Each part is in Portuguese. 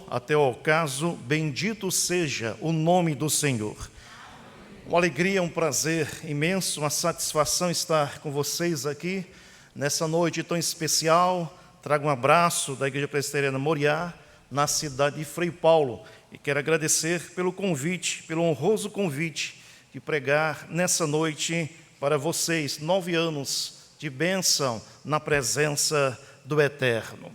até o ocaso, bendito seja o nome do Senhor. Uma alegria, um prazer imenso, uma satisfação estar com vocês aqui nessa noite tão especial. Trago um abraço da Igreja Presbiteriana Moriá, na cidade de Frei Paulo, e quero agradecer pelo convite, pelo honroso convite de pregar nessa noite para vocês, 9 anos de bênção na presença do Eterno.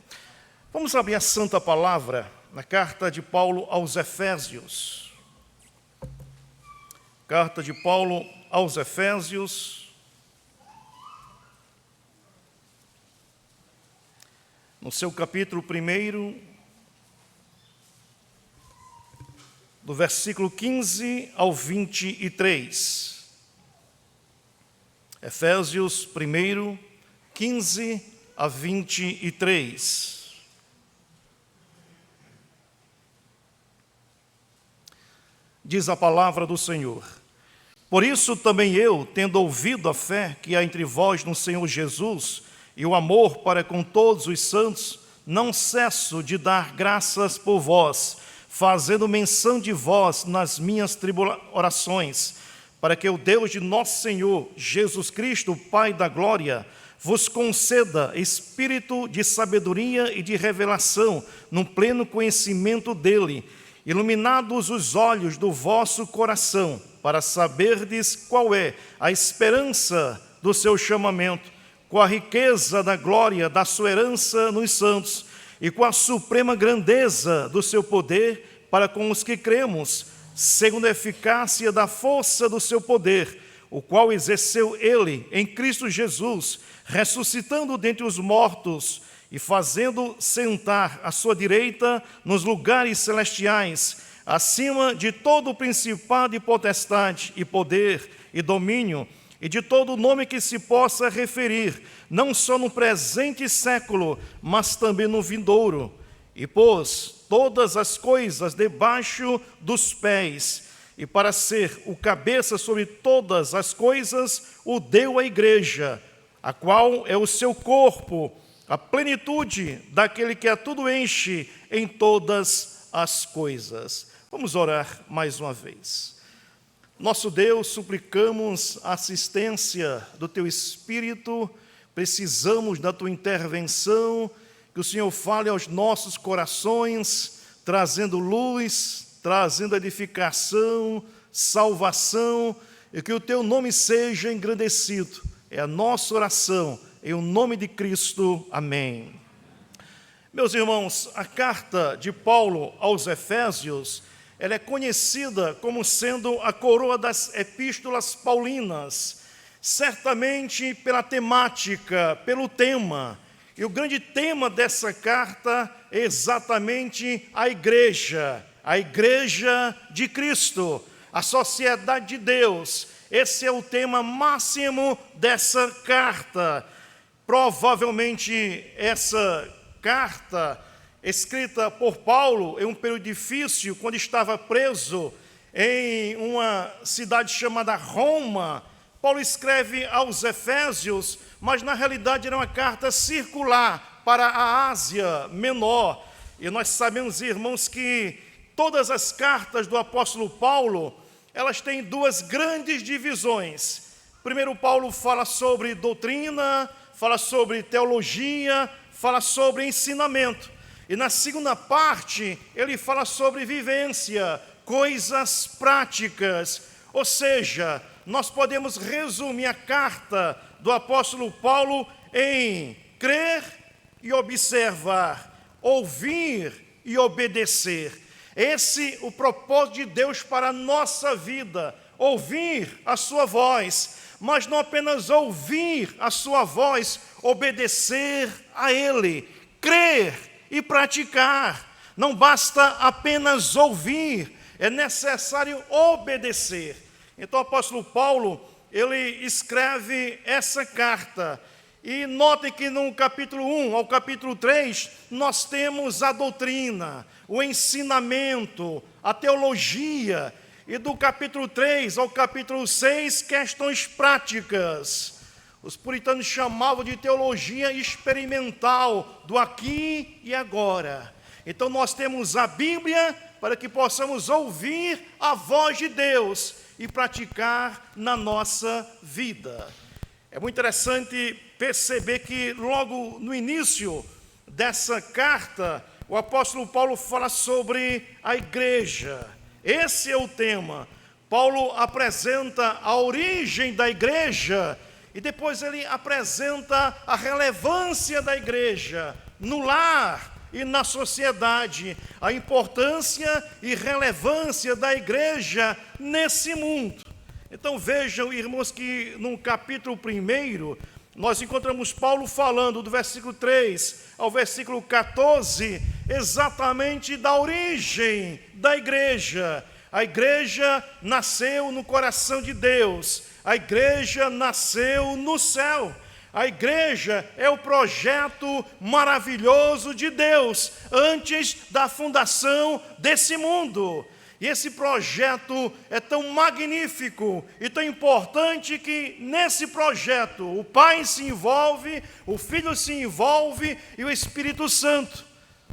Vamos abrir a Santa Palavra na carta de Paulo aos Efésios. Carta de Paulo aos Efésios, no seu capítulo 1, do versículo 15 ao 23. Efésios 1, 15 a 23. Diz a palavra do Senhor: por isso também eu, tendo ouvido a fé que há entre vós no Senhor Jesus e o amor para com todos os santos, não cesso de dar graças por vós, fazendo menção de vós nas minhas orações, para que o Deus de nosso Senhor Jesus Cristo, o Pai da glória, vos conceda espírito de sabedoria e de revelação no pleno conhecimento dele, iluminados os olhos do vosso coração, para saberdes qual é a esperança do seu chamamento, com a riqueza da glória da sua herança nos santos, e com a suprema grandeza do seu poder para com os que cremos, segundo a eficácia da força do seu poder, o qual exerceu ele em Cristo Jesus, ressuscitando dentre os mortos, e fazendo sentar à sua direita nos lugares celestiais, acima de todo o principado e potestade, e poder, e domínio, e de todo nome que se possa referir, não só no presente século, mas também no vindouro. E pôs todas as coisas debaixo dos pés, e para ser o cabeça sobre todas as coisas, o deu à igreja, a qual é o seu corpo, a plenitude daquele que a tudo enche em todas as coisas. Vamos orar mais uma vez. Nosso Deus, suplicamos a assistência do Teu Espírito, precisamos da Tua intervenção, que o Senhor fale aos nossos corações, trazendo luz, trazendo edificação, salvação, e que o Teu nome seja engrandecido. É a nossa oração, em nome de Cristo, amém. Meus irmãos, a carta de Paulo aos Efésios, ela é conhecida como sendo a coroa das epístolas paulinas, certamente pela temática, pelo tema. E o grande tema dessa carta é exatamente a igreja de Cristo, a sociedade de Deus. Esse é o tema máximo dessa carta. Provavelmente essa carta, escrita por Paulo em um período difícil, quando estava preso em uma cidade chamada Roma, Paulo escreve aos Efésios, mas na realidade era uma carta circular para a Ásia Menor. E nós sabemos, irmãos, que todas as cartas do apóstolo Paulo, elas têm duas grandes divisões. Primeiro, Paulo fala sobre doutrina, fala sobre teologia, fala sobre ensinamento. E na segunda parte, ele fala sobre vivência, coisas práticas. Ou seja, nós podemos resumir a carta do apóstolo Paulo em crer e observar, ouvir e obedecer. Esse é o propósito de Deus para a nossa vida, ouvir a sua voz, mas não apenas ouvir a sua voz, obedecer a Ele, crer e praticar. Não basta apenas ouvir, é necessário obedecer. Então o apóstolo Paulo, ele escreve essa carta. E notem que no capítulo 1 ao capítulo 3, nós temos a doutrina, o ensinamento, a teologia. E do capítulo 3 ao capítulo 6, questões práticas. Os puritanos chamavam de teologia experimental, do aqui e agora. Então nós temos a Bíblia para que possamos ouvir a voz de Deus e praticar na nossa vida. É muito interessante perceber que logo no início dessa carta, o apóstolo Paulo fala sobre a igreja. Esse é o tema. Paulo apresenta a origem da igreja e depois ele apresenta a relevância da igreja no lar e na sociedade, a importância e relevância da igreja nesse mundo. Então vejam, irmãos, que no capítulo 1, nós encontramos Paulo falando do versículo 3 ao versículo 14, exatamente da origem da igreja. A igreja nasceu no coração de Deus, a igreja nasceu no céu. A igreja é o projeto maravilhoso de Deus antes da fundação desse mundo. E esse projeto é tão magnífico e tão importante que nesse projeto o Pai se envolve, o Filho se envolve e o Espírito Santo.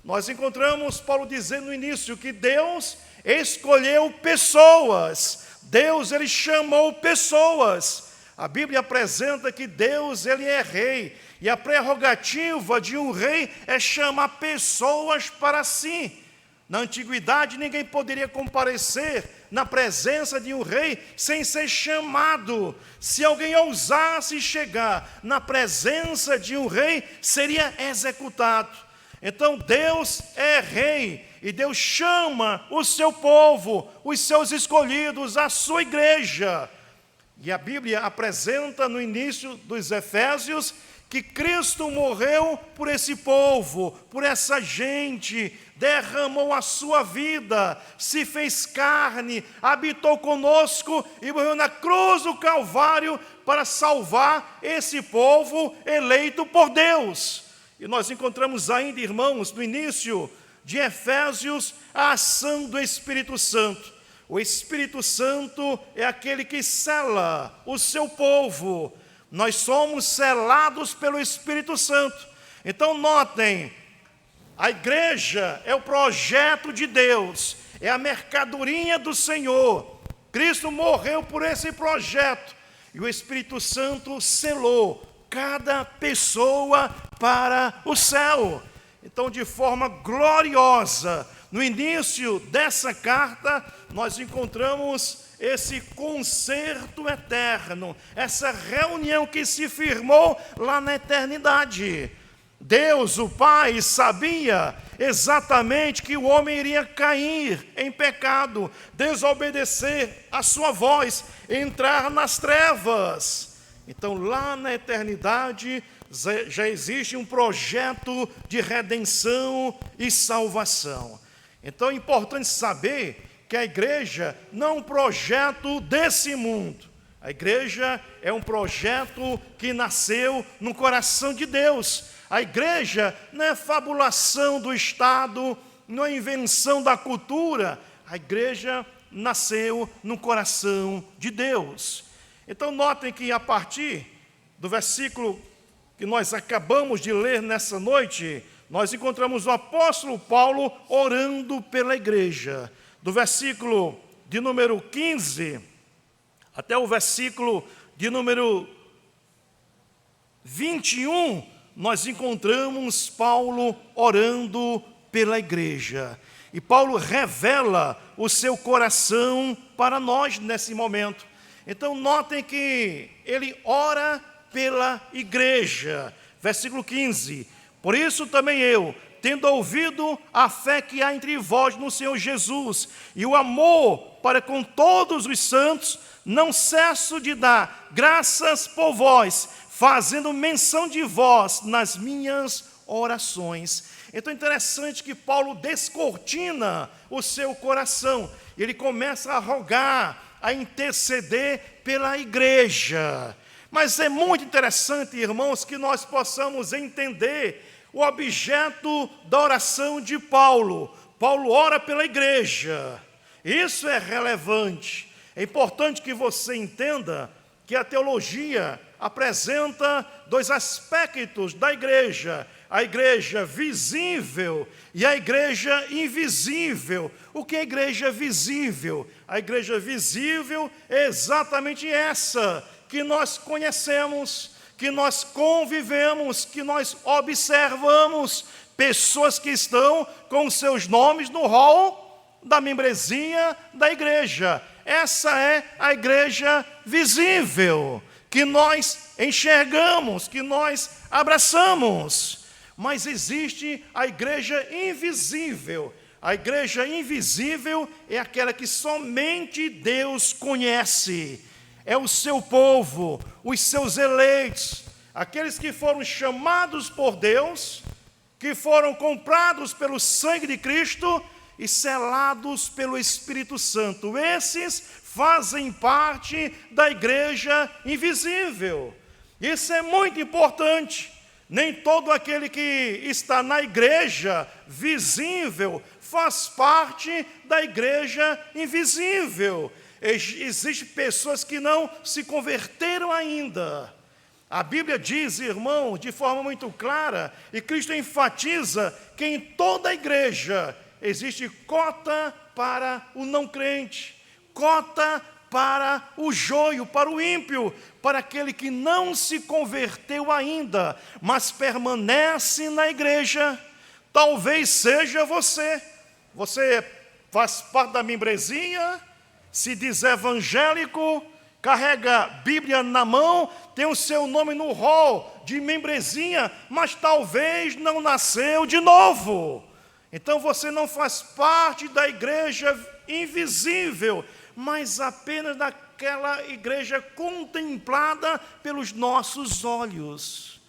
Nós encontramos Paulo dizendo no início que Deus escolheu pessoas. Deus, ele chamou pessoas. A Bíblia apresenta que Deus, ele é rei, e a prerrogativa de um rei é chamar pessoas para si. Na antiguidade, ninguém poderia comparecer na presença de um rei sem ser chamado. Se alguém ousasse chegar na presença de um rei, seria executado. Então, Deus é rei, e Deus chama o seu povo, os seus escolhidos, a sua igreja. E a Bíblia apresenta no início dos Efésios que Cristo morreu por esse povo, por essa gente, derramou a sua vida, se fez carne, habitou conosco e morreu na cruz do Calvário para salvar esse povo eleito por Deus. E nós encontramos ainda, irmãos, no início de Efésios, a ação do Espírito Santo. O Espírito Santo é aquele que sela o seu povo. Nós somos selados pelo Espírito Santo. Então notem, a igreja é o projeto de Deus, é a mercadoria do Senhor. Cristo morreu por esse projeto e o Espírito Santo selou cada pessoa para o céu. Então, de forma gloriosa, no início dessa carta, nós encontramos esse concerto eterno, essa reunião que se firmou lá na eternidade. Deus, o Pai, sabia exatamente que o homem iria cair em pecado, desobedecer a sua voz, entrar nas trevas. Então, lá na eternidade, já existe um projeto de redenção e salvação. Então é importante saber que a igreja não é um projeto desse mundo. A igreja é um projeto que nasceu no coração de Deus. A igreja não é fabulação do Estado, não é invenção da cultura. A igreja nasceu no coração de Deus. Então notem que a partir do versículo que nós acabamos de ler nessa noite, nós encontramos o apóstolo Paulo orando pela igreja. Do versículo de número 15 até o versículo de número 21, nós encontramos Paulo orando pela igreja. E Paulo revela o seu coração para nós nesse momento. Então notem que ele ora pela igreja. Versículo 15. Por isso também eu, tendo ouvido a fé que há entre vós no Senhor Jesus e o amor para com todos os santos, não cesso de dar graças por vós, fazendo menção de vós nas minhas orações. Então é interessante que Paulo descortina o seu coração. Ele começa a rogar, a interceder pela igreja. Mas é muito interessante, irmãos, que nós possamos entender o objeto da oração de Paulo. Paulo ora pela igreja. Isso é relevante. É importante que você entenda que a teologia apresenta dois aspectos da igreja: a igreja visível e a igreja invisível. O que é a igreja visível? A igreja visível é exatamente essa que nós conhecemos, que nós convivemos, que nós observamos, pessoas que estão com seus nomes no rol da membresia da igreja. Essa é a igreja visível, que nós enxergamos, que nós abraçamos. Mas existe a igreja invisível. A igreja invisível é aquela que somente Deus conhece. É o seu povo, os seus eleitos, aqueles que foram chamados por Deus, que foram comprados pelo sangue de Cristo e selados pelo Espírito Santo. Esses fazem parte da igreja invisível. Isso é muito importante. Nem todo aquele que está na igreja visível faz parte da igreja invisível. Existem pessoas que não se converteram ainda. A Bíblia diz, irmão, de forma muito clara, e Cristo enfatiza que em toda a igreja existe cota para o não crente, cota para o joio, para o ímpio, para aquele que não se converteu ainda, mas permanece na igreja. Talvez seja você. Você faz parte da membresia, se diz evangélico, carrega a Bíblia na mão, tem o seu nome no rol de membresia, mas talvez não nasceu de novo. Então você não faz parte da igreja invisível, mas apenas daquela igreja contemplada pelos nossos olhos.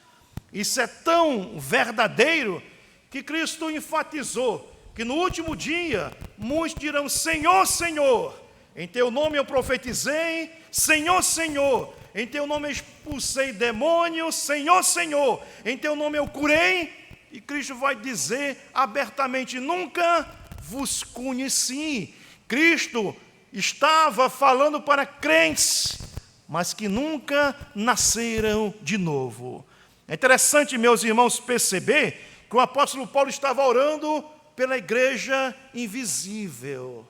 Isso é tão verdadeiro que Cristo enfatizou que no último dia muitos dirão: Senhor, Senhor, em teu nome eu profetizei, Senhor, Senhor, em teu nome eu expulsei demônios, Senhor, Senhor, em teu nome eu curei. E Cristo vai dizer abertamente: nunca vos conheci. Cristo estava falando para crentes, mas que nunca nasceram de novo. É interessante, meus irmãos, perceber que o apóstolo Paulo estava orando pela igreja invisível,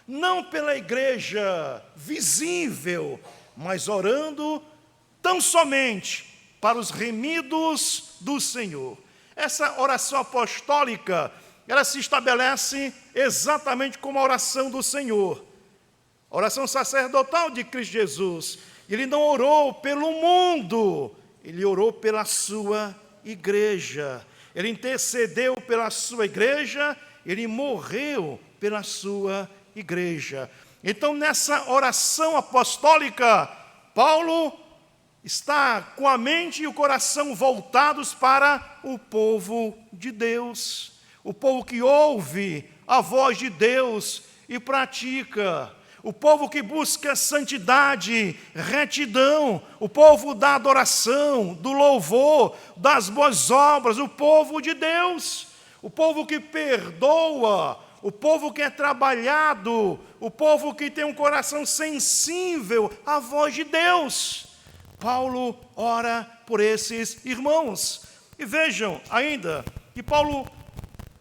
não pela igreja visível, mas orando tão somente para os remidos do Senhor. Essa oração apostólica, ela se estabelece exatamente como a oração do Senhor, a oração sacerdotal de Cristo Jesus. Ele não orou pelo mundo, ele orou pela sua igreja. Ele intercedeu pela sua igreja, ele morreu pela sua igreja. Então, nessa oração apostólica, Paulo está com a mente e o coração voltados para o povo de Deus, o povo que ouve a voz de Deus e pratica, o povo que busca santidade, retidão, o povo da adoração, do louvor, das boas obras, o povo de Deus, o povo que perdoa, o povo que é trabalhado, o povo que tem um coração sensível à voz de Deus. Paulo ora por esses irmãos. E vejam ainda que Paulo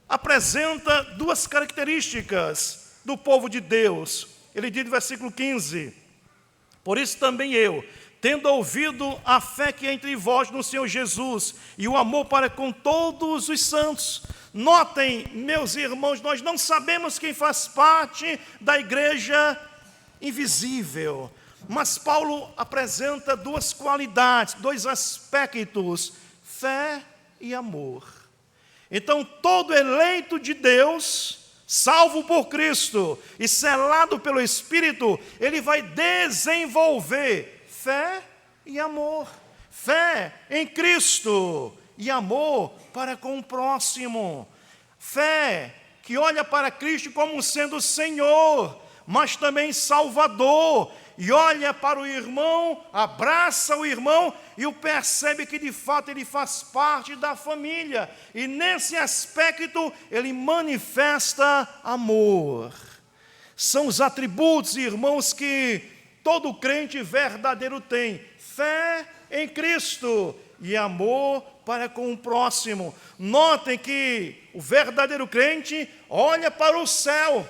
apresenta duas características do povo de Deus. Ele diz no versículo 15: por isso também eu, tendo ouvido a fé que é entre vós no Senhor Jesus e o amor para com todos os santos. Notem, meus irmãos, nós não sabemos quem faz parte da igreja invisível, mas Paulo apresenta duas qualidades, dois aspectos: fé e amor. Então, todo eleito de Deus, salvo por Cristo e selado pelo Espírito, ele vai desenvolver fé e amor. Fé em Cristo e amor para com o próximo. Fé que olha para Cristo como sendo Senhor, mas também Salvador, e olha para o irmão, abraça o irmão e o percebe que de fato ele faz parte da família. E nesse aspecto ele manifesta amor. São os atributos, irmãos, que todo crente verdadeiro tem: fé em Cristo e amor para com o próximo. Notem que o verdadeiro crente olha para o céu.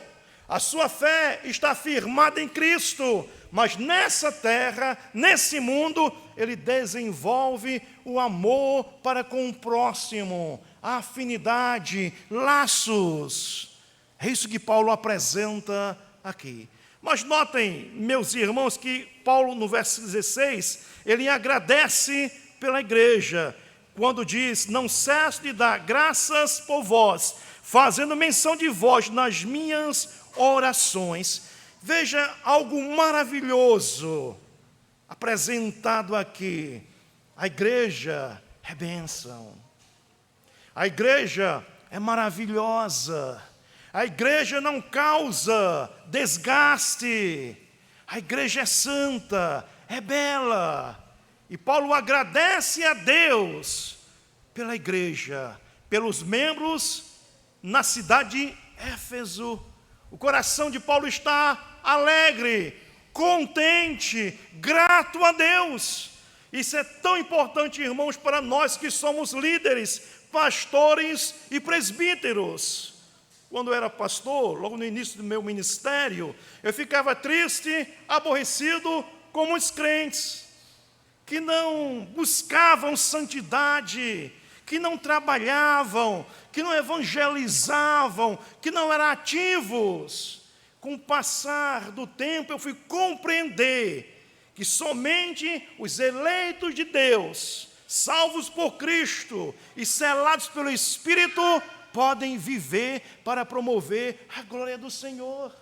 A sua fé está firmada em Cristo, mas nessa terra, nesse mundo, ele desenvolve o amor para com o próximo, a afinidade, laços. É isso que Paulo apresenta aqui. Mas notem, meus irmãos, que Paulo, no verso 16, ele agradece pela igreja, quando diz: não cesso de dar graças por vós, fazendo menção de vós nas minhas orações. Veja algo maravilhoso apresentado aqui. A igreja é bênção. A igreja é maravilhosa. A igreja não causa desgaste. A igreja é santa, é bela. E Paulo agradece a Deus pela igreja, pelos membros na cidade de Éfeso. O coração de Paulo está alegre, contente, grato a Deus. Isso é tão importante, irmãos, para nós que somos líderes, pastores e presbíteros. Quando eu era pastor, logo no início do meu ministério, eu ficava triste, aborrecido com muitos crentes que não buscavam santidade, que não trabalhavam, que não evangelizavam, que não eram ativos. Com o passar do tempo, eu fui compreender que somente os eleitos de Deus, salvos por Cristo e selados pelo Espírito, podem viver para promover a glória do Senhor.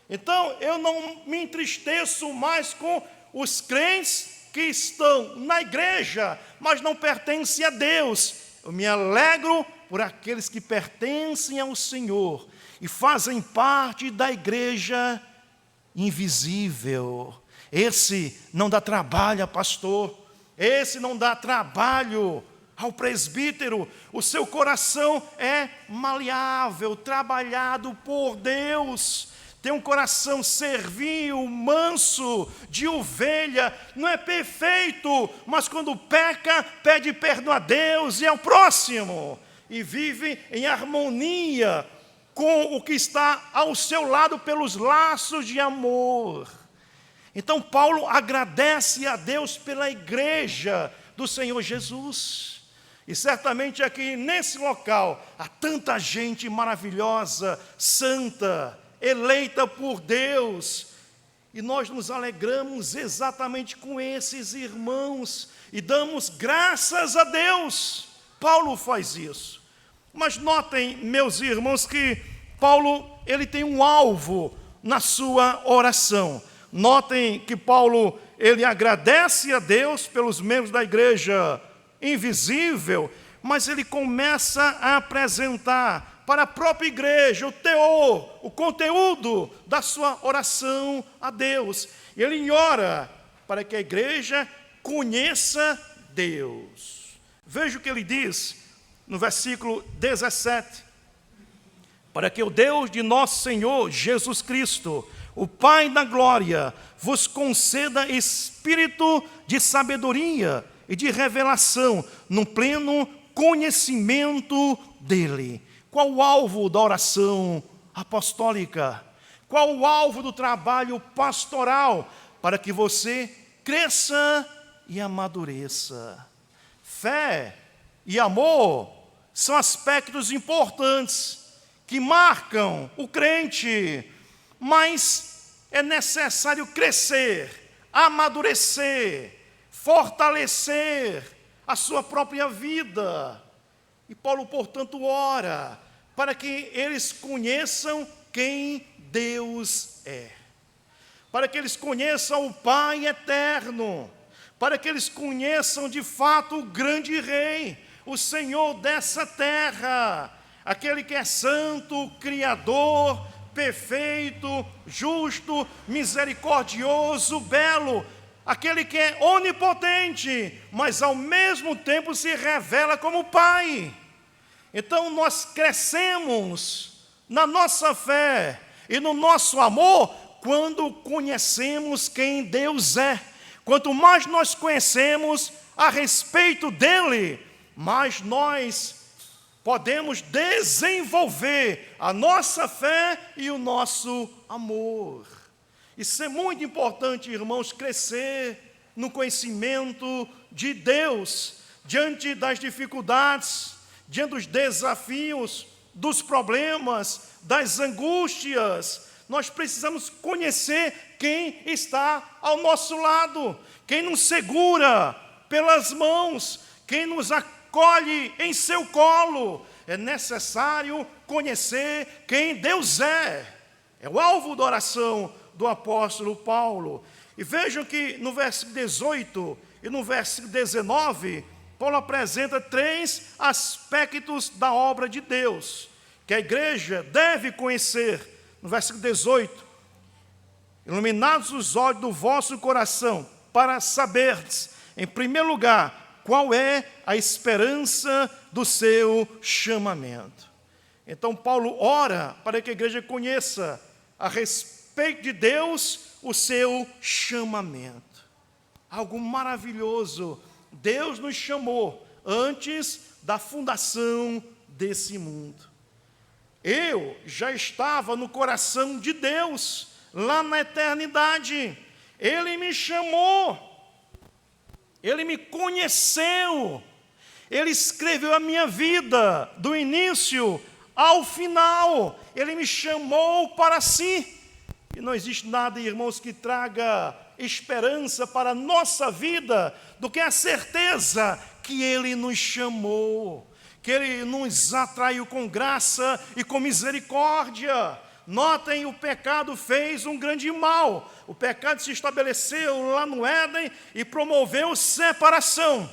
Então, eu não me entristeço mais com os crentes que estão na igreja, mas não pertencem a Deus. Eu me alegro por aqueles que pertencem ao Senhor e fazem parte da igreja invisível. Esse não dá trabalho a pastor, esse não dá trabalho ao presbítero. O seu coração é maleável, trabalhado por Deus. Tem um coração servil, manso, de ovelha. Não é perfeito, mas quando peca, pede perdão a Deus e ao próximo. E vive em harmonia com o que está ao seu lado pelos laços de amor. Então Paulo agradece a Deus pela igreja do Senhor Jesus. E certamente aqui nesse local há tanta gente maravilhosa, santa, eleita por Deus, e nós nos alegramos exatamente com esses irmãos e damos graças a Deus. Paulo faz isso. Mas notem, meus irmãos, que Paulo ele tem um alvo na sua oração. Notem que Paulo ele agradece a Deus pelos membros da igreja invisível, mas ele começa a apresentar para a própria igreja o teor, o conteúdo da sua oração a Deus. E ele ora para que a igreja conheça Deus. Veja o que ele diz no versículo 17. Para que o Deus de nosso Senhor Jesus Cristo, o Pai da glória, vos conceda espírito de sabedoria e de revelação no pleno conhecimento dele. Qual o alvo da oração apostólica? Qual o alvo do trabalho pastoral? Para que você cresça e amadureça. Fé e amor são aspectos importantes que marcam o crente, mas é necessário crescer, amadurecer, fortalecer a sua própria vida. E Paulo, portanto, ora para que eles conheçam quem Deus é, para que eles conheçam o Pai eterno, para que eles conheçam de fato o grande Rei, o Senhor dessa terra, aquele que é santo, criador, perfeito, justo, misericordioso, belo, aquele que é onipotente, mas ao mesmo tempo se revela como Pai. Então nós crescemos na nossa fé e no nosso amor quando conhecemos quem Deus é, Quanto mais nós conhecemos a respeito dele, mais nós podemos desenvolver a nossa fé e o nosso amor. Isso é muito importante, irmãos, crescer no conhecimento de Deus, diante das dificuldades, diante dos desafios, dos problemas, das angústias. Nós precisamos conhecer quem está ao nosso lado, quem nos segura pelas mãos, quem nos acolhe em seu colo. É necessário conhecer quem Deus é. É o alvo da oração do apóstolo Paulo. E vejam que no versículo 18 e no versículo 19, Paulo apresenta 3 aspectos da obra de Deus, que a igreja deve conhecer. No versículo 18, iluminados os olhos do vosso coração, para saberdes, em primeiro lugar, qual é a esperança do seu chamamento. Então Paulo ora para que a igreja conheça a respeito de Deus o seu chamamento. Algo maravilhoso. Deus nos chamou antes da fundação desse mundo. Eu já estava no coração de Deus, lá na eternidade. Ele me chamou, Ele me conheceu, Ele escreveu a minha vida, do início ao final. Ele me chamou para si. E não existe nada, irmãos, que traga esperança para a nossa vida do que a certeza que Ele nos chamou, que Ele nos atraiu com graça e com misericórdia. Notem, o pecado fez um grande mal. O pecado se estabeleceu lá no Éden e promoveu separação.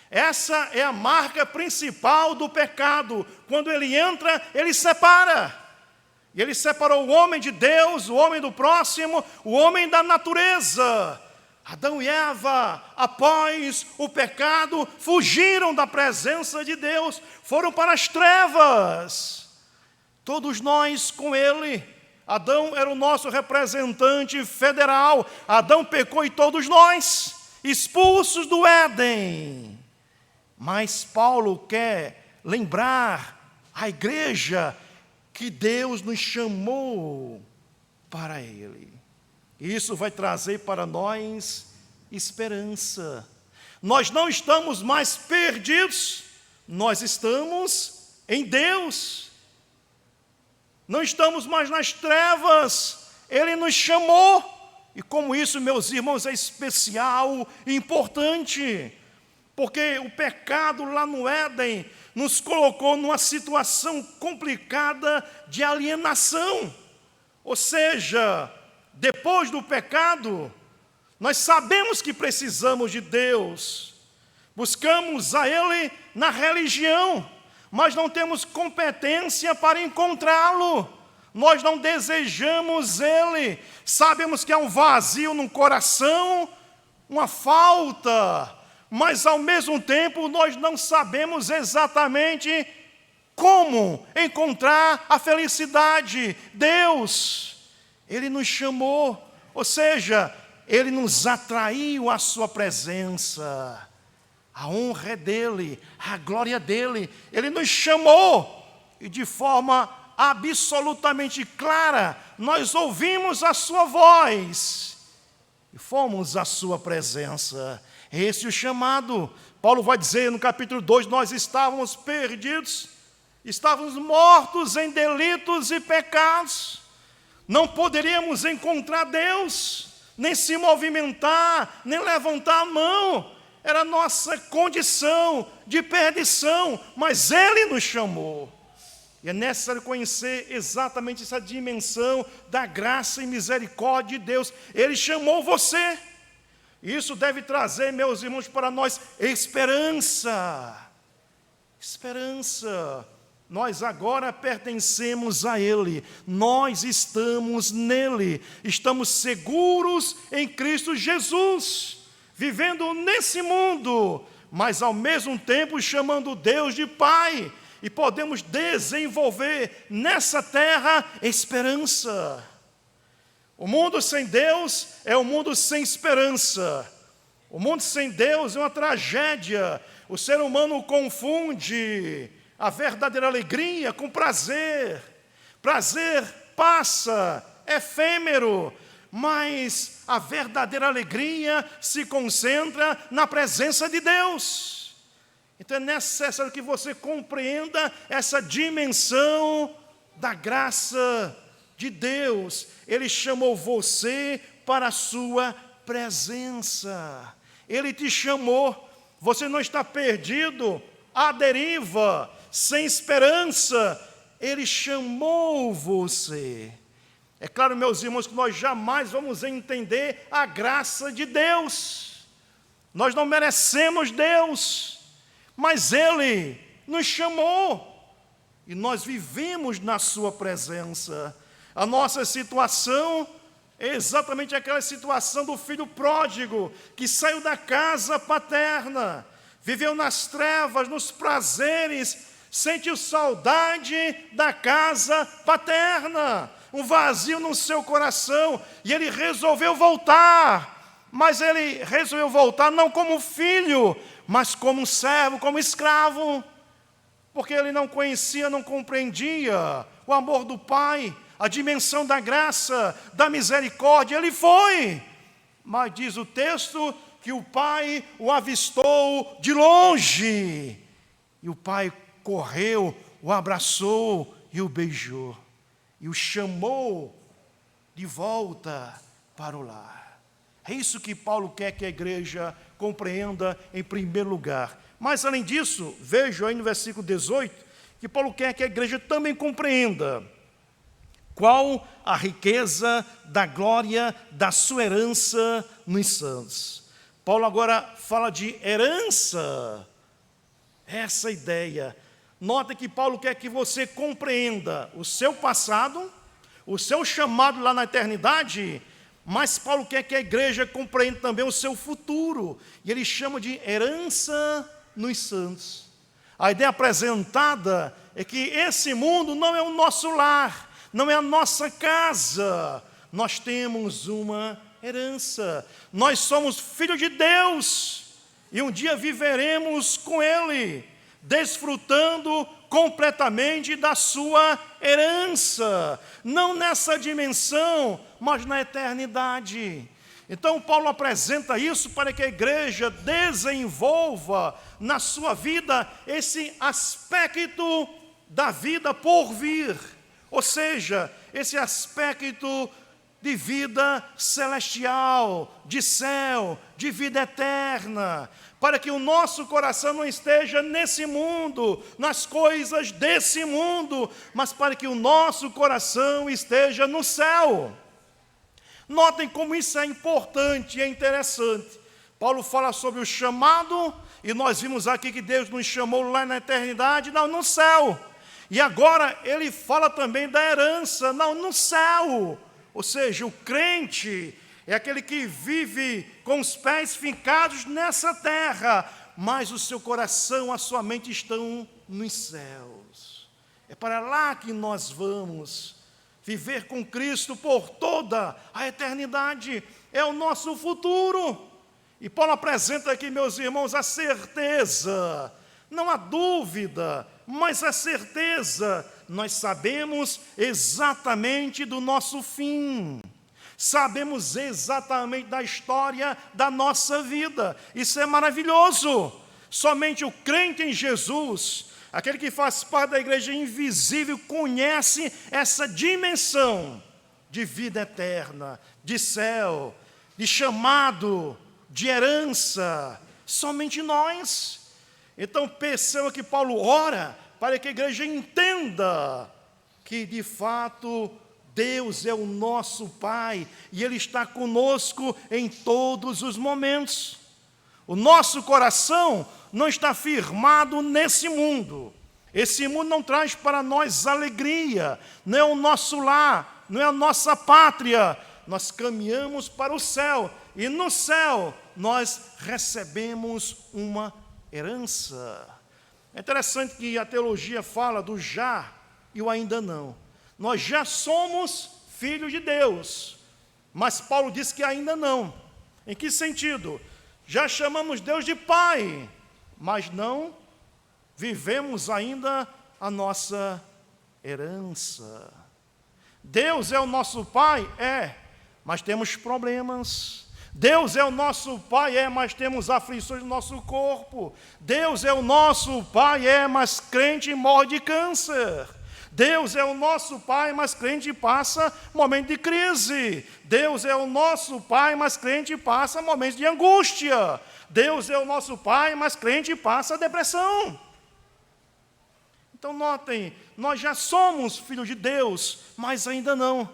Essa é a marca principal do pecado. Quando ele entra, ele separa. E ele separou o homem de Deus, o homem do próximo, o homem da natureza. Adão e Eva, após o pecado, fugiram da presença de Deus, foram para as trevas. Todos nós com ele. Adão era o nosso representante federal. Adão pecou e todos nós, expulsos do Éden. Mas Paulo quer lembrar a igreja que Deus nos chamou para ele. Isso vai trazer para nós esperança. Nós não estamos mais perdidos, nós estamos em Deus. Não estamos mais nas trevas, Ele nos chamou. E como isso, meus irmãos, é especial e importante, porque o pecado lá no Éden nos colocou numa situação complicada de alienação. Ou seja, depois do pecado, nós sabemos que precisamos de Deus, buscamos a Ele na religião, mas não temos competência para encontrá-lo, nós não desejamos Ele, sabemos que há um vazio no coração, uma falta, mas ao mesmo tempo nós não sabemos exatamente como encontrar a felicidade. Deus, Ele nos chamou, ou seja, Ele nos atraiu à sua presença. A honra é dEle, a glória dEle. Ele nos chamou e de forma absolutamente clara, nós ouvimos a sua voz e fomos à sua presença. Esse é o chamado. Paulo vai dizer no capítulo 2, nós estávamos perdidos, estávamos mortos em delitos e pecados, não poderíamos encontrar Deus, nem se movimentar, nem levantar a mão, era a nossa condição de perdição, mas Ele nos chamou. E é necessário conhecer exatamente essa dimensão da graça e misericórdia de Deus. Ele chamou você. Isso deve trazer, meus irmãos, para nós esperança. Esperança. Nós agora pertencemos a Ele, nós estamos nele, estamos seguros em Cristo Jesus, vivendo nesse mundo, mas ao mesmo tempo chamando Deus de Pai, e podemos desenvolver nessa terra esperança. O mundo sem Deus é um mundo sem esperança. O mundo sem Deus é uma tragédia. O ser humano confunde a verdadeira alegria com prazer. Prazer passa, é efêmero, mas a verdadeira alegria se concentra na presença de Deus. Então é necessário que você compreenda essa dimensão da graça de Deus. Ele chamou você para a sua presença. Ele te chamou. Você não está perdido, à deriva, sem esperança. Ele chamou você. É claro, meus irmãos, que nós jamais vamos entender a graça de Deus. Nós não merecemos Deus, mas Ele nos chamou. E nós vivemos na sua presença. A nossa situação é exatamente aquela situação do filho pródigo, que saiu da casa paterna, viveu nas trevas, nos prazeres, sentiu saudade da casa paterna, um vazio no seu coração, e ele resolveu voltar. Mas ele resolveu voltar não como filho, mas como servo, como escravo, porque ele não conhecia, não compreendia o amor do Pai, a dimensão da graça, da misericórdia. Ele foi, mas diz o texto que o Pai o avistou de longe, e o Pai correu, o abraçou e o beijou, e o chamou de volta para o lar. É isso que Paulo quer que a igreja compreenda em primeiro lugar. Mas, além disso, vejo aí no versículo 18, que Paulo quer que a igreja também compreenda qual a riqueza da glória da sua herança nos santos. Paulo agora fala de herança, essa ideia. Nota que Paulo quer que você compreenda o seu passado, o seu chamado lá na eternidade, mas Paulo quer que a igreja compreenda também o seu futuro, e ele chama de herança nos santos. A ideia apresentada é que esse mundo não é o nosso lar, não é a nossa casa. Nós temos uma herança. Nós somos filhos de Deus e um dia viveremos com Ele, desfrutando completamente da sua herança, não nessa dimensão, mas na eternidade. Então Paulo apresenta isso para que a igreja desenvolva na sua vida esse aspecto da vida por vir, ou seja, esse aspecto de vida celestial, de céu, de vida eterna, para que o nosso coração não esteja nesse mundo, nas coisas desse mundo, mas para que o nosso coração esteja no céu. Notem como isso é importante e é interessante. Paulo fala sobre o chamado, e nós vimos aqui que Deus nos chamou lá na eternidade, não, no céu. E agora ele fala também da herança, não, no céu. Ou seja, o crente é aquele que vive com os pés fincados nessa terra, mas o seu coração, a sua mente estão nos céus. É para lá que nós vamos viver com Cristo por toda a eternidade. É o nosso futuro. E Paulo apresenta aqui, meus irmãos, a certeza, não há dúvida, mas a certeza. Nós sabemos exatamente do nosso fim. Sabemos exatamente da história da nossa vida. Isso é maravilhoso. Somente o crente em Jesus, aquele que faz parte da igreja invisível, conhece essa dimensão de vida eterna, de céu, de chamado, de herança. Somente nós. Então perceba que Paulo ora para que a igreja entenda que, de fato, Deus é o nosso Pai e Ele está conosco em todos os momentos. O nosso coração não está firmado nesse mundo. Esse mundo não traz para nós alegria, não é o nosso lar, não é a nossa pátria. Nós caminhamos para o céu e no céu nós recebemos uma herança. É interessante que a teologia fala do já e o ainda não. Nós já somos filhos de Deus, mas Paulo diz que ainda não. Em que sentido? Já chamamos Deus de Pai, mas não vivemos ainda a nossa herança. Deus é o nosso Pai? É, mas temos problemas. Deus é o nosso Pai? É, mas temos aflições no nosso corpo. Deus é o nosso Pai? É, mas crente morre de câncer. Deus é o nosso Pai, mas crente passa momento de crise. Deus é o nosso Pai, mas crente passa momentos de angústia. Deus é o nosso Pai, mas crente passa depressão. Então notem, nós já somos filhos de Deus, mas ainda não.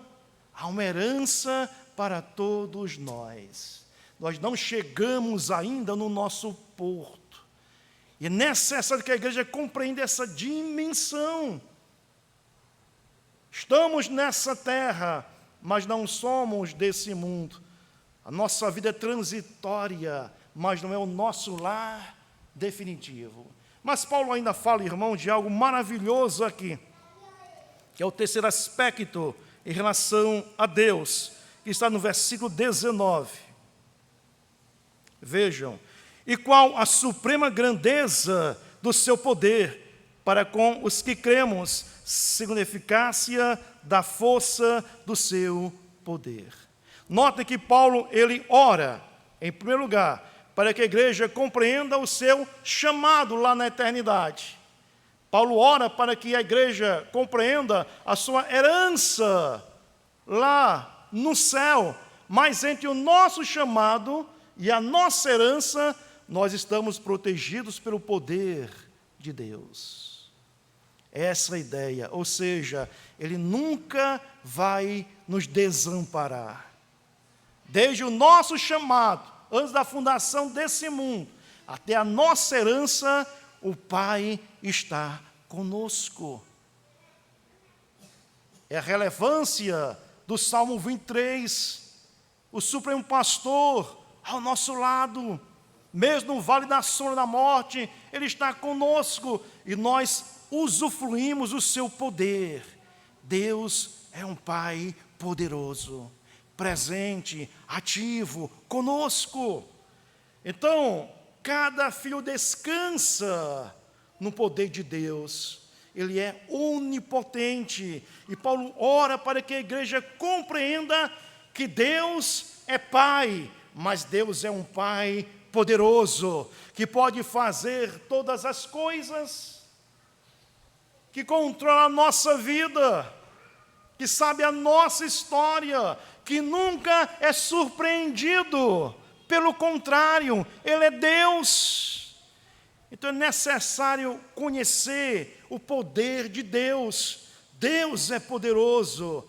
Há uma herança para todos nós. Nós não chegamos ainda no nosso porto. E é necessário que a igreja compreenda essa dimensão. Estamos nessa terra, mas não somos desse mundo. A nossa vida é transitória, mas não é o nosso lar definitivo. Mas Paulo ainda fala, irmão, de algo maravilhoso aqui, que é o terceiro aspecto em relação a Deus, que está no versículo 19. Vejam, e qual a suprema grandeza do seu poder para com os que cremos, segundo a eficácia da força do seu poder. Notem que Paulo, ele ora, em primeiro lugar, para que a igreja compreenda o seu chamado lá na eternidade. Paulo ora para que a igreja compreenda a sua herança lá no céu, mas entre o nosso chamado e a nossa herança, nós estamos protegidos pelo poder de Deus. Essa é a ideia, ou seja, Ele nunca vai nos desamparar. Desde o nosso chamado, antes da fundação desse mundo, até a nossa herança, o Pai está conosco. É a relevância do Salmo 23, o Supremo Pastor ao nosso lado, mesmo no vale da sombra da morte, Ele está conosco e nós usufruímos o seu poder. Deus é um Pai poderoso, presente, ativo, conosco. Então, cada filho descansa no poder de Deus. Ele é onipotente. E Paulo ora para que a igreja compreenda que Deus é Pai, mas Deus é um Pai poderoso, que pode fazer todas as coisas, que controla a nossa vida, que sabe a nossa história, que nunca é surpreendido. Pelo contrário, Ele é Deus. Então é necessário conhecer o poder de Deus. Deus é poderoso.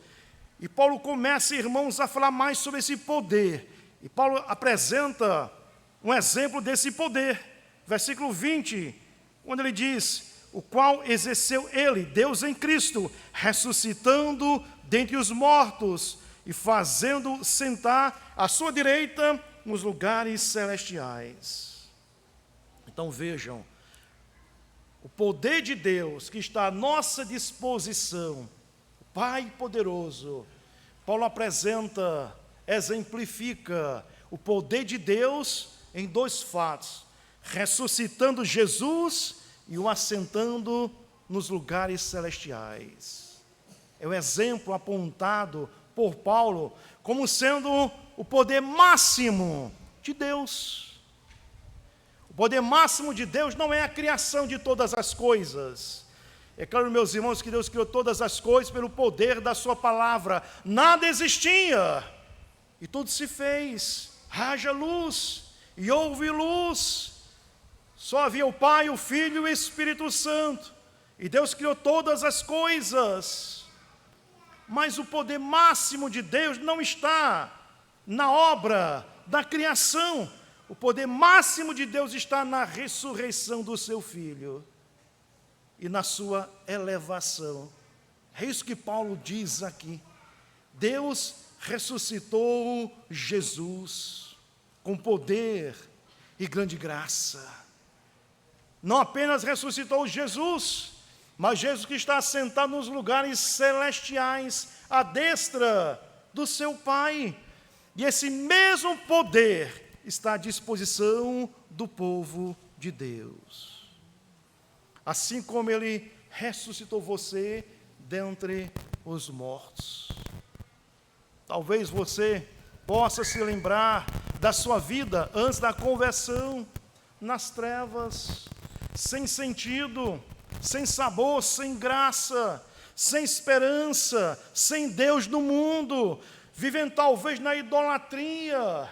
E Paulo começa, irmãos, a falar mais sobre esse poder. E Paulo apresenta um exemplo desse poder. Versículo 20, onde ele diz: o qual exerceu ele, Deus em Cristo, ressuscitando dentre os mortos e fazendo sentar à sua direita nos lugares celestiais. Então vejam, o poder de Deus que está à nossa disposição, o Pai poderoso. Paulo apresenta, exemplifica o poder de Deus em dois fatos: ressuscitando Jesus e o assentando nos lugares celestiais. É o exemplo apontado por Paulo como sendo o poder máximo de Deus. O poder máximo de Deus não é a criação de todas as coisas. É claro, meus irmãos, que Deus criou todas as coisas pelo poder da sua palavra. Nada existia e tudo se fez. Haja luz e houve luz. Só havia o Pai, o Filho e o Espírito Santo. E Deus criou todas as coisas. Mas o poder máximo de Deus não está na obra da criação. O poder máximo de Deus está na ressurreição do seu Filho e na sua elevação. É isso que Paulo diz aqui. Deus ressuscitou Jesus com poder e grande graça. Não apenas ressuscitou Jesus, mas Jesus que está assentado nos lugares celestiais, à destra do seu Pai. E esse mesmo poder está à disposição do povo de Deus. Assim como Ele ressuscitou você dentre os mortos. Talvez você possa se lembrar da sua vida antes da conversão, nas trevas, sem sentido, sem sabor, sem graça, sem esperança, sem Deus no mundo, vivendo talvez na idolatria,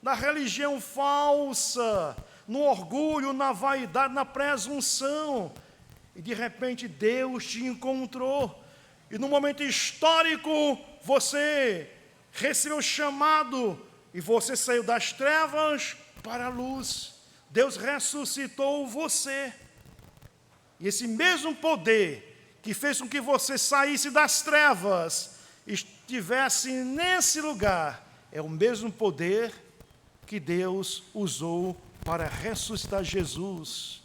na religião falsa, no orgulho, na vaidade, na presunção. E de repente Deus te encontrou. E no momento histórico você recebeu o chamado e você saiu das trevas para a luz. Deus ressuscitou você. E esse mesmo poder que fez com que você saísse das trevas, estivesse nesse lugar, é o mesmo poder que Deus usou para ressuscitar Jesus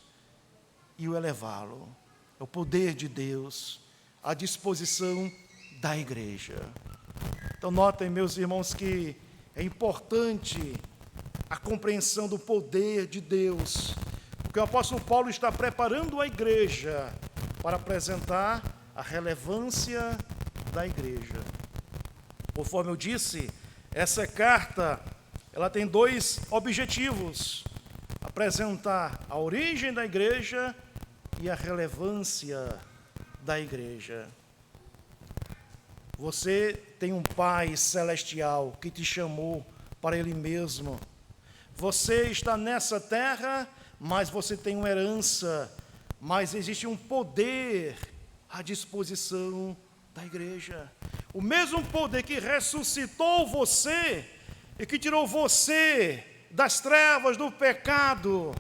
e o elevá-lo. É o poder de Deus à disposição da igreja. Então notem, meus irmãos, que é importante a compreensão do poder de Deus, porque o apóstolo Paulo está preparando a igreja para apresentar a relevância da igreja. Conforme eu disse, essa carta ela tem dois objetivos: apresentar a origem da igreja e a relevância da igreja. Você tem um Pai celestial que te chamou para Ele mesmo. Você está nessa terra, mas você tem uma herança, mas existe um poder à disposição da igreja. O mesmo poder que ressuscitou você e que tirou você das trevas, do pecado,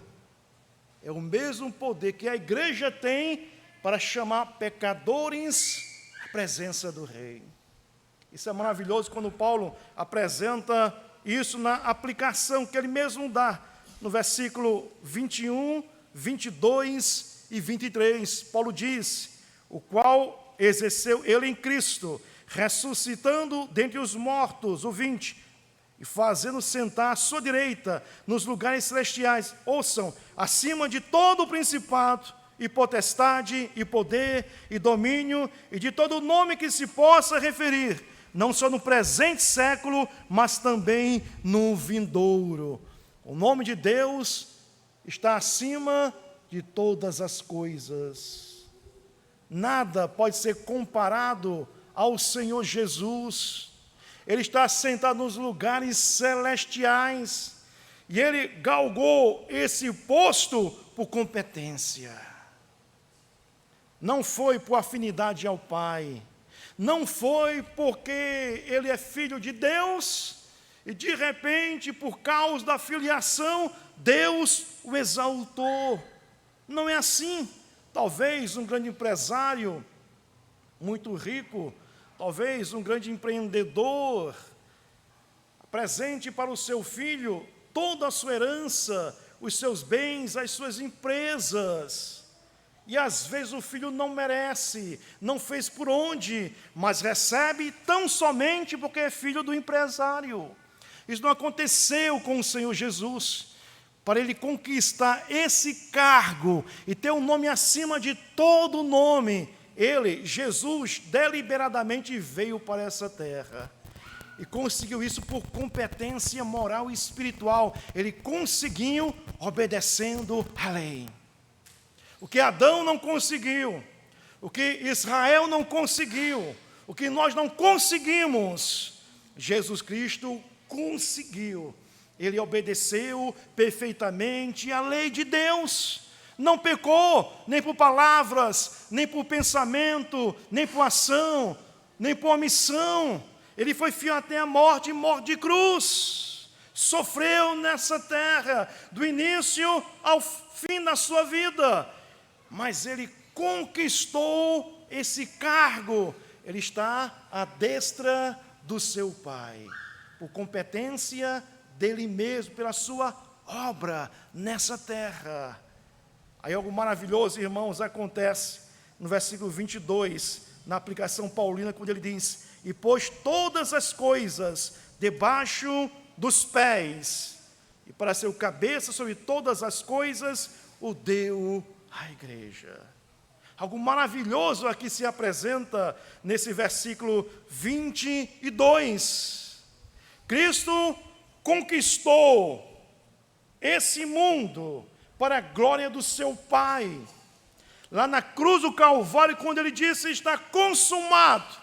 é o mesmo poder que a igreja tem para chamar pecadores à presença do Rei. Isso é maravilhoso quando Paulo apresenta isso na aplicação que ele mesmo dá. No versículo 21, 22 e 23, Paulo diz: o qual exerceu ele em Cristo, ressuscitando dentre os mortos, o 20, e fazendo sentar à sua direita nos lugares celestiais, ouçam, acima de todo o principado, e potestade, e poder, e domínio, e de todo nome que se possa referir, não só no presente século, mas também no vindouro. O nome de Deus está acima de todas as coisas. Nada pode ser comparado ao Senhor Jesus. Ele está sentado nos lugares celestiais, e Ele galgou esse posto por competência. Não foi por afinidade ao Pai, não foi porque Ele é filho de Deus, e de repente, por causa da filiação, Deus o exaltou. Não é assim. Talvez um grande empresário, muito rico, talvez um grande empreendedor, apresente para o seu filho toda a sua herança, os seus bens, as suas empresas. E às vezes o filho não merece, não fez por onde, mas recebe tão somente porque é filho do empresário. Isso não aconteceu com o Senhor Jesus. Para Ele conquistar esse cargo e ter um nome acima de todo nome, Ele, Jesus, deliberadamente veio para essa terra. E conseguiu isso por competência moral e espiritual. Ele conseguiu obedecendo à lei. O que Adão não conseguiu, o que Israel não conseguiu, o que nós não conseguimos, Jesus Cristo conseguiu. Ele obedeceu perfeitamente à lei de Deus. Não pecou, nem por palavras, nem por pensamento, nem por ação, nem por omissão. Ele foi fiel até a morte, morte de cruz. Sofreu nessa terra, do início ao fim da sua vida. Mas ele conquistou esse cargo. Ele está à destra do seu Pai, por competência dele mesmo, pela sua obra nessa terra. Aí algo maravilhoso, irmãos, acontece no versículo 22, na aplicação paulina, quando ele diz: e pôs todas as coisas debaixo dos pés, e para ser o cabeça sobre todas as coisas, o deu à igreja. Algo maravilhoso aqui se apresenta nesse versículo 22. Cristo conquistou esse mundo para a glória do seu Pai. Lá na cruz do Calvário, quando ele disse está consumado,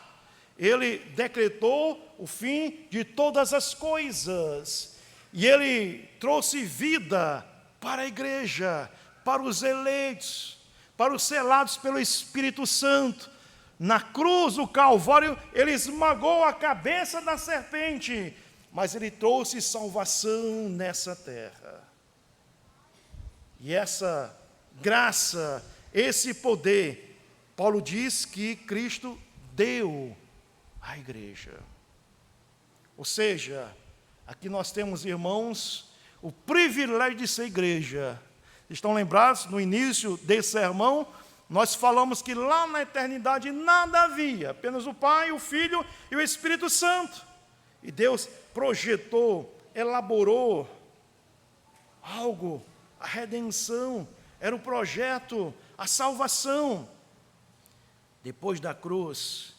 ele decretou o fim de todas as coisas. E ele trouxe vida para a igreja, para os eleitos, para os selados pelo Espírito Santo. Na cruz do Calvário, ele esmagou a cabeça da serpente, mas ele trouxe salvação nessa terra. E essa graça, esse poder, Paulo diz que Cristo deu à igreja. Ou seja, aqui nós temos, irmãos, o privilégio de ser igreja. Estão lembrados, no início desse sermão, nós falamos que lá na eternidade nada havia, apenas o Pai, o Filho e o Espírito Santo. E Deus projetou, elaborou algo, a redenção, era o projeto, a salvação. Depois da cruz,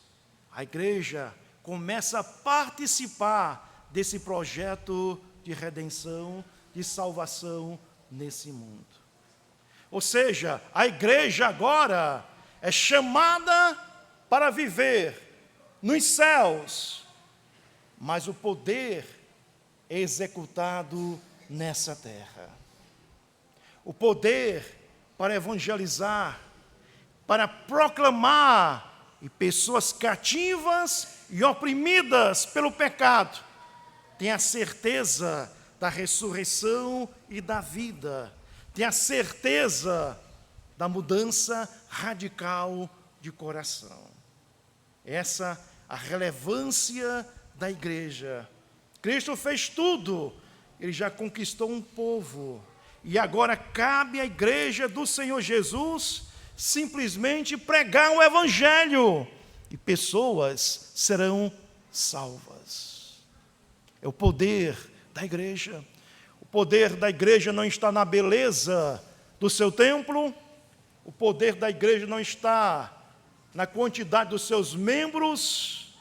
a igreja começa a participar desse projeto de redenção, de salvação nesse mundo. Ou seja, a igreja agora é chamada para viver nos céus, mas o poder é executado nessa terra. O poder para evangelizar, para proclamar, e pessoas cativas e oprimidas pelo pecado têm a certeza da ressurreição e da vida, têm a certeza da mudança radical de coração. Essa a relevância da igreja. Cristo fez tudo, ele já conquistou um povo, e agora cabe à igreja do Senhor Jesus simplesmente pregar o evangelho, e pessoas serão salvas. É o poder da igreja. O poder da igreja não está na beleza do seu templo, o poder da igreja não está na quantidade dos seus membros,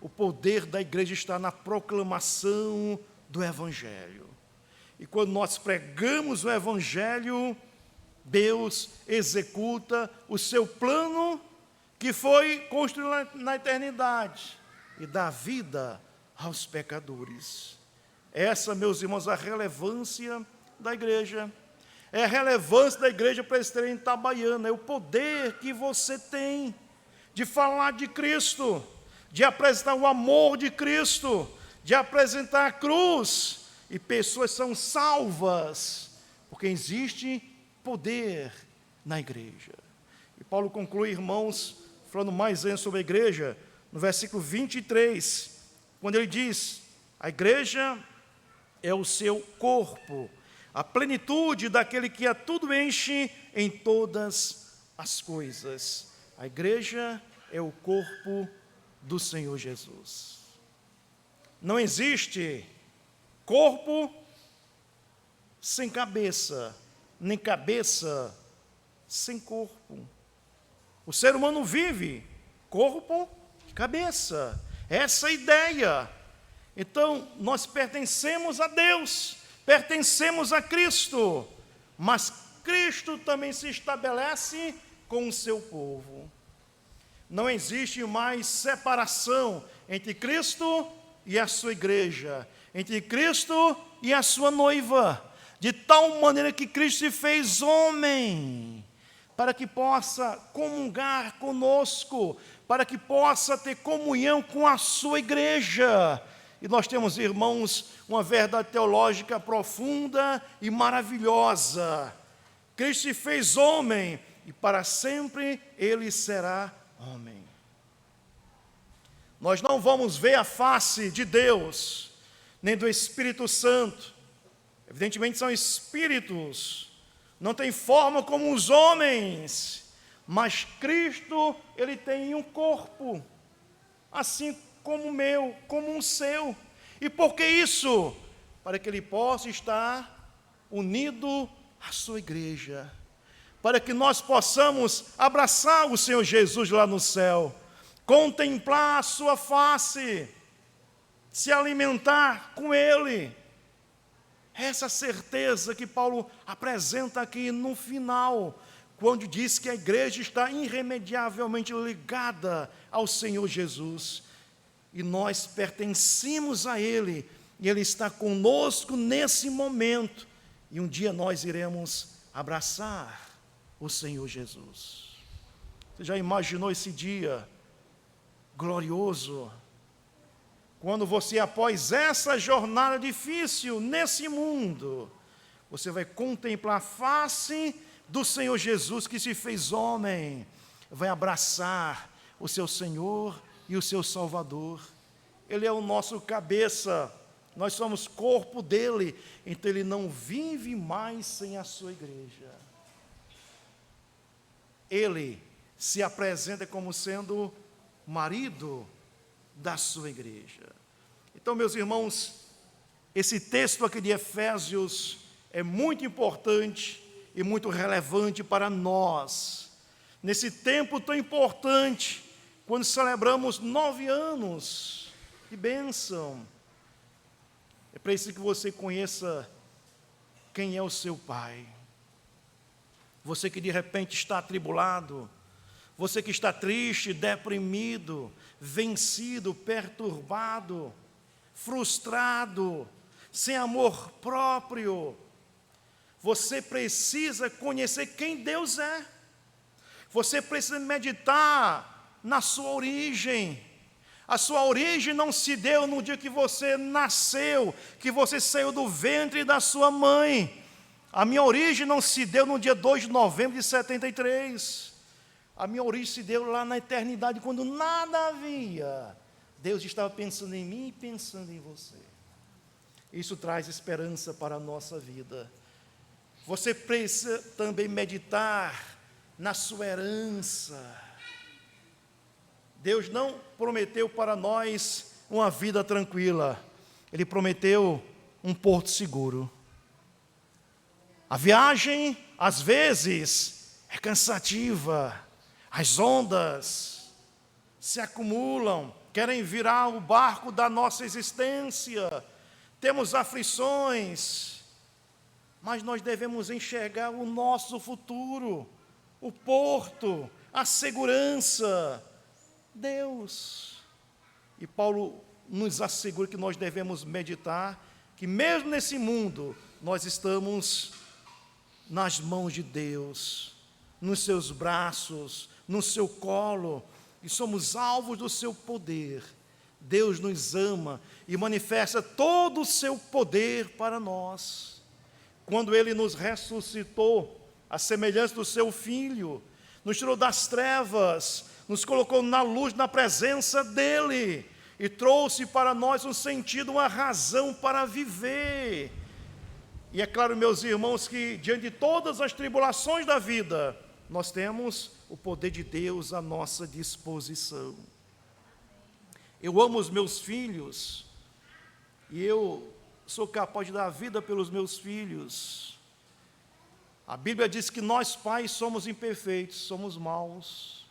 o poder da igreja está na proclamação do evangelho. E quando nós pregamos o evangelho, Deus executa o seu plano que foi construído na eternidade e dá vida aos pecadores. Essa, meus irmãos, é a relevância da igreja. É a relevância da igreja presbiteriana em Itabaiana. É o poder que você tem de falar de Cristo, de apresentar o amor de Cristo, de apresentar a cruz. E pessoas são salvas, porque existe poder na igreja. E Paulo conclui, irmãos, falando mais ainda sobre a igreja, no versículo 23, quando ele diz: a igreja é o seu corpo, a plenitude daquele que a tudo enche em todas as coisas. A igreja é o corpo do Senhor Jesus. Não existe corpo sem cabeça, nem cabeça sem corpo. O ser humano vive corpo e cabeça. Essa é a ideia. Então, nós pertencemos a Deus, pertencemos a Cristo, mas Cristo também se estabelece com o seu povo. Não existe mais separação entre Cristo e a sua igreja, entre Cristo e a sua noiva, de tal maneira que Cristo se fez homem, para que possa comungar conosco, para que possa ter comunhão com a sua igreja. E nós temos, irmãos, uma verdade teológica profunda e maravilhosa. Cristo se fez homem, e para sempre ele será homem. Nós não vamos ver a face de Deus, nem do Espírito Santo. Evidentemente são espíritos, não tem forma como os homens, mas Cristo, ele tem um corpo, assim como o meu, como o seu. E por que isso? para que Ele possa estar unido à sua igreja, para que nós possamos abraçar o Senhor Jesus lá no céu, contemplar a sua face, se alimentar com Ele. Essa certeza que Paulo apresenta aqui no final, quando diz que a igreja está irremediavelmente ligada ao Senhor Jesus, e nós pertencemos a Ele, e Ele está conosco nesse momento, e um dia nós iremos abraçar o Senhor Jesus. Você já imaginou esse dia glorioso? Quando você, após essa jornada difícil nesse mundo, você vai contemplar a face do Senhor Jesus que se fez homem, vai abraçar o seu Senhor e o seu Salvador. Ele é o nosso cabeça, nós somos corpo dele, então ele não vive mais sem a sua igreja. Ele se apresenta como sendo marido da sua igreja. Então, meus irmãos, esse texto aqui de Efésios é muito importante e muito relevante para nós. Nesse tempo tão importante, quando celebramos 9 anos de bênção, é preciso que você conheça quem é o seu Pai. Você que de repente está atribulado, você que está triste, deprimido, vencido, perturbado, frustrado, sem amor próprio, você precisa conhecer quem Deus é. Você precisa meditar na sua origem. A sua origem não se deu no dia que você nasceu, que você saiu do ventre da sua mãe. A minha origem não se deu no dia 2 de novembro de 73. A minha origem se deu lá na eternidade, quando nada havia. Deus estava pensando em mim e pensando em você. Isso traz esperança para a nossa vida. Você precisa também meditar na sua herança. Deus não prometeu para nós uma vida tranquila. Ele prometeu um porto seguro. A viagem, às vezes, é cansativa. As ondas se acumulam, querem virar o barco da nossa existência. Temos aflições, mas nós devemos enxergar o nosso futuro, o porto, a segurança, Deus. E Paulo nos assegura que nós devemos meditar, que mesmo nesse mundo, nós estamos nas mãos de Deus, nos seus braços, no seu colo, e somos alvos do seu poder. Deus nos ama e manifesta todo o seu poder para nós. Quando Ele nos ressuscitou, à semelhança do seu Filho, nos tirou das trevas, nos colocou na luz, na presença dEle, e trouxe para nós um sentido, uma razão para viver. E é claro, meus irmãos, que diante de todas as tribulações da vida, nós temos o poder de Deus à nossa disposição. Eu amo os meus filhos, e eu sou capaz de dar a vida pelos meus filhos. A Bíblia diz que nós pais somos imperfeitos, somos maus.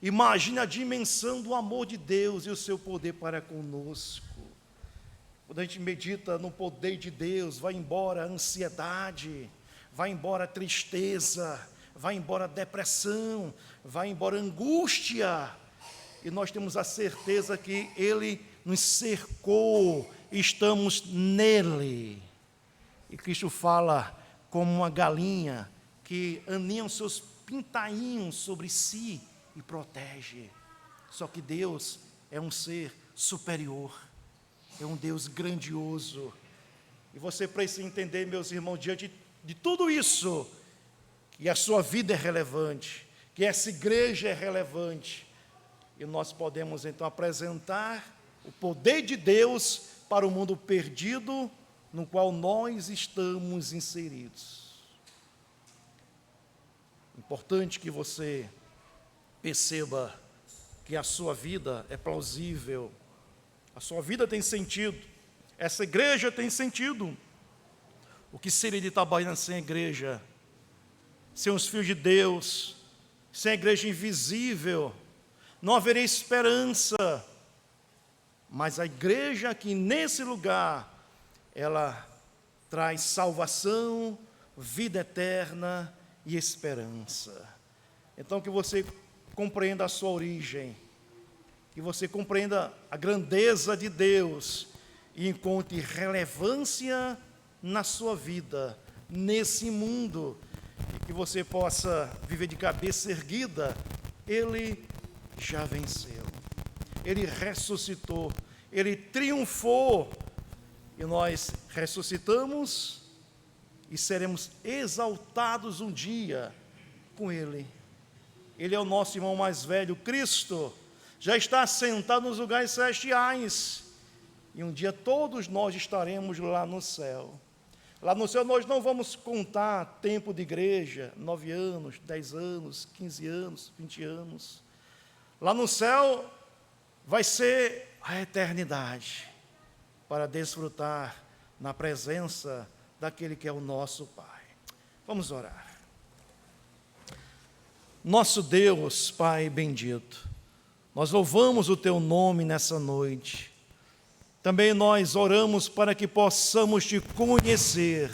Imagine a dimensão do amor de Deus e o seu poder para conosco. Quando a gente medita no poder de Deus, vai embora a ansiedade, vai embora a tristeza, vai embora a depressão, vai embora a angústia. E nós temos a certeza que Ele nos cercou, estamos nele. E Cristo fala como uma galinha que aninha os seus pintainhos sobre si e protege. Só que Deus é um ser superior, é um Deus grandioso. E você precisa entender, meus irmãos, diante de tudo isso, que a sua vida é relevante, que essa igreja é relevante. E nós podemos então apresentar o poder de Deus para o mundo perdido no qual nós estamos inseridos. Importante que você perceba que a sua vida é plausível, a sua vida tem sentido, Essa igreja tem sentido. O que seria de Itabaiana sem a igreja? Sem os filhos de Deus, sem a igreja invisível, não haveria esperança. Mas a igreja aqui nesse lugar, ela traz salvação, vida eterna e esperança. Então que você compreenda a sua origem, que você compreenda a grandeza de Deus e encontre relevância na sua vida, nesse mundo, e que você possa viver de cabeça erguida. Ele já venceu, Ele ressuscitou, Ele triunfou, e nós ressuscitamos e seremos exaltados um dia com Ele. Ele é o nosso irmão mais velho, Cristo, já está sentado nos lugares celestiais, e um dia todos nós estaremos lá no céu. Lá no céu nós não vamos contar tempo de igreja, 9 anos, 10 anos, 15 anos, 20 anos. Lá no céu vai ser a eternidade, para desfrutar na presença daquele que é o nosso Pai. Vamos orar. Nosso Deus, Pai bendito, nós louvamos o Teu nome nessa noite. Também nós oramos para que possamos Te conhecer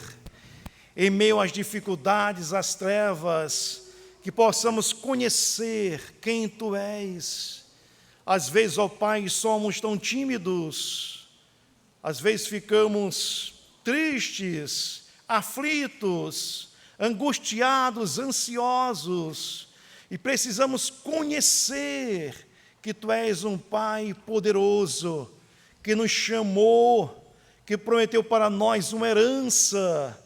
em meio às dificuldades, às trevas, que possamos conhecer quem Tu és. Às vezes, ó Pai, somos tão tímidos, às vezes ficamos tristes, aflitos, angustiados, ansiosos, e precisamos conhecer que Tu és um Pai poderoso, que nos chamou, que prometeu para nós uma herança,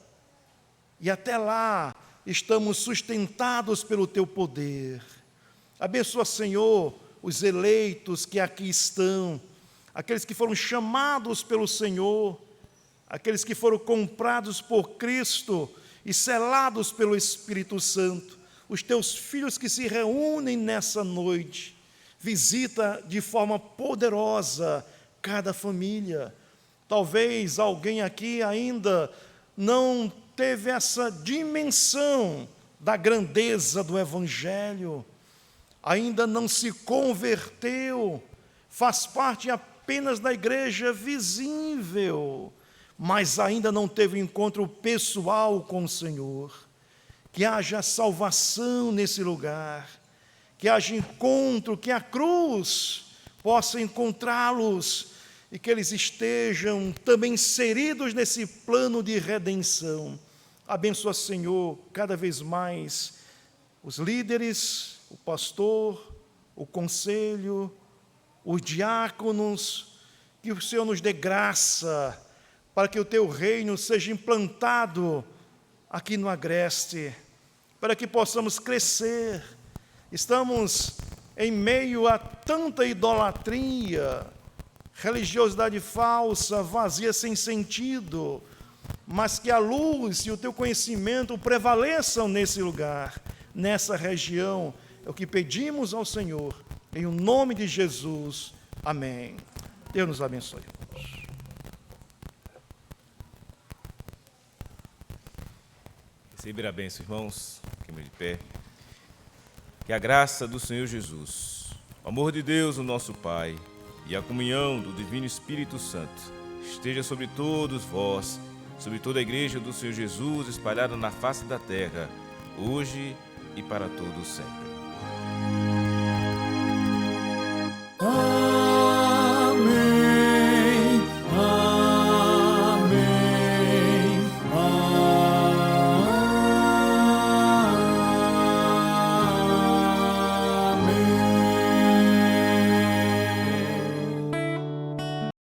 e até lá estamos sustentados pelo Teu poder. Abençoa, Senhor, os eleitos que aqui estão, aqueles que foram chamados pelo Senhor, aqueles que foram comprados por Cristo e selados pelo Espírito Santo, os Teus filhos que se reúnem nessa noite. Visita de forma poderosa cada família. Talvez alguém aqui ainda não teve essa dimensão da grandeza do Evangelho, ainda não se converteu, faz parte apenas da igreja visível, mas ainda não teve encontro pessoal com o Senhor. Que haja salvação nesse lugar, que haja encontro, que a cruz possa encontrá-los e que eles estejam também inseridos nesse plano de redenção. Abençoa, Senhor, cada vez mais os líderes, o pastor, o conselho, os diáconos, que o Senhor nos dê graça para que o Teu reino seja implantado aqui no Agreste, para que possamos crescer. Estamos em meio a tanta idolatria, religiosidade falsa, vazia, sem sentido, mas que a luz e o Teu conhecimento prevaleçam nesse lugar, nessa região. É o que pedimos ao Senhor, em o nome de Jesus. Amém. Deus nos abençoe. Receber a bênção, irmãos, fiquemos de pé. Que a graça do Senhor Jesus, o amor de Deus, o nosso Pai, e a comunhão do Divino Espírito Santo esteja sobre todos vós, sobre toda a igreja do Senhor Jesus espalhada na face da terra, hoje e para todos sempre.